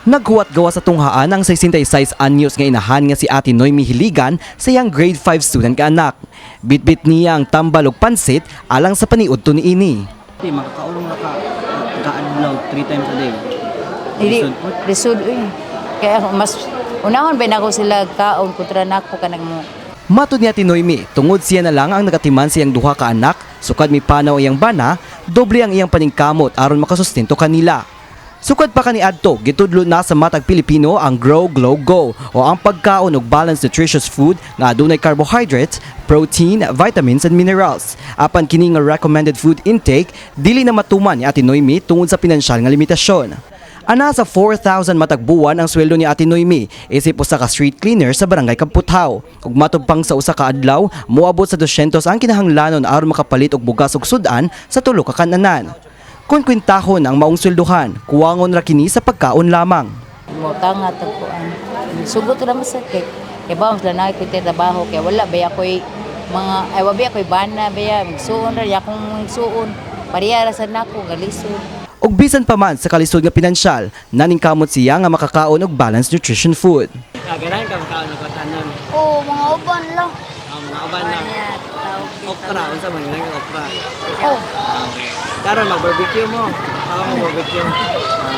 Naghuwat gawa sa tunghaan ang 66 anyos nga inahan nga si Ate Noemi Hiligan sa iyang grade 5 student ka anak. Bitbit niya ang tambal ug pansit alang sa paniud to niini. Makakaulong na ka-adlaw 3 times a day. Hindi, lisod eh. Kaya mas, unahon ba na ako sila kaon, kutra na ako kanang mo. Matud ni Ate Noemi, tungod siya na lang ang nagatiman sa iyang duha ka anak, sukad mi panaw iyang bana, doble ang iyang paningkamot aron makasustento kanila. Sukad pa kaniadto, gitudlo na sa matag Pilipino ang Grow Glow Go o ang pagkaon og balanced nutritious food nga adunay carbohydrates, protein, vitamins and minerals. Apan kini nga recommended food intake dili na matuman ni Ate Noemi tungod sa pinansyal nga limitasyon. Ana sa 4,000 matag buwan ang sweldo ni Ate Noemi, isip usa ka street cleaner sa barangay Kamputhaw. Ug matod pang sa usa ka adlaw, moabot sa 200 ang kinahanglanon aron makapalit og bugas ug sudan sa tulo ka kananan. Kung kwintahon ang maong sweldohan, kuwangon ra kini sa pagkaon lamang. Mutang nga tagpuan. Sugot ra masakit. Kaya ba, mas lanay ko trabaho. Kaya wala, baya ko'y mga, ay wabi ako'y bana, baya, magsuon ra, yakong magsuon. Pariyara sa nako, galisod. Og bisan pa man sa kalisod nga pinansyal, naningkamot siya nga makakaon og balanced nutrition food. Kaganahan ka makaon ng katanan. Oo, mga uban lang. Mga uban na. Okra, unsa man nga okra. Oh, Karon mag-barbecue mo. Ako mag-barbecue.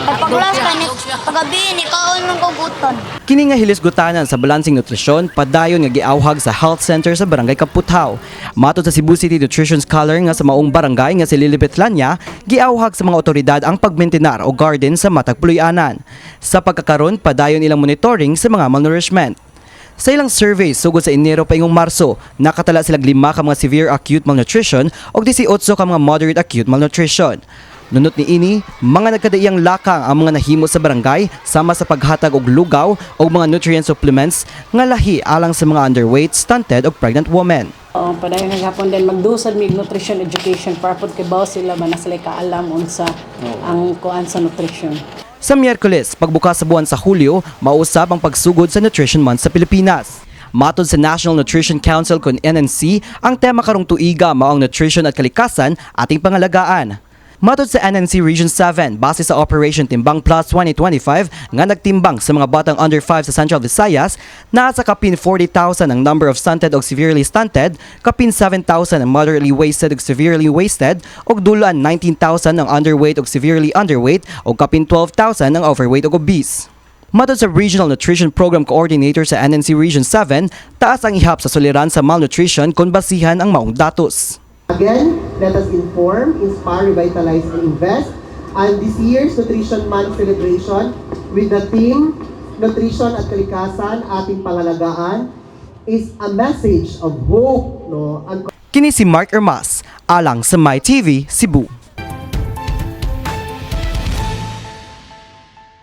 Paglas ka ni pagabi ni kaon ng kuguton. Kini nga hilisgutanan sa balancing nutrisyon padayon nga giawhag sa health center sa barangay Kamputhaw. Matod sa Cebu City Nutrition Scholar nga sa maong barangay nga si Lilibet Lanya, giawhag sa mga otoridad ang pagmaintenar o garden sa matag puloy-anan. Sa pagkakaron, padayon ilang monitoring sa mga malnourishment. Sa ilang survey sugod sa Enero paingong Marso, nakatala sila 5 ka mga severe acute malnutrition o 18 ka mga moderate acute malnutrition. Nunot ni ini, mga nagkadaiyang lakang ang mga nahimo sa barangay sama sa paghatag og lugaw o mga nutrient supplements nga lahi alang sa mga underweight, stunted o pregnant women. Padayon naghapon din magdusad mig nutrition education para pud kay bawo sila ba na sila kaalam unsa ang kuan sa nutrition. Sa Miyerkules, pagbukas sa buwan sa Hulyo, mausab ang pagsugod sa Nutrition Month sa Pilipinas. Matod sa National Nutrition Council kun NNC, ang tema karong tuiga mao ang nutrition at kalikasan ating pangalagaan. Matod sa NNC Region 7, base sa Operation Timbang Plus 2025 nga nagtimbang sa mga batang under 5 sa Central Visayas, nasa kapin 40,000 ang number of stunted o severely stunted, kapin 7,000 ang moderately wasted o severely wasted, o dulan 19,000 ang underweight o severely underweight, o kapin 12,000 ang overweight o obese. Matod sa Regional Nutrition Program Coordinator sa NNC Region 7, taas ang ihap sa suliran sa malnutrition kung basihan ang maong datos. Again, let us inform, inspire, revitalize, and invest. And this year's Nutrition Month celebration with the theme Nutrition at Kalikasan, ating pangalagaan, is a message of hope. No? Kini si Mark Ermas, alang sa My TV Cebu.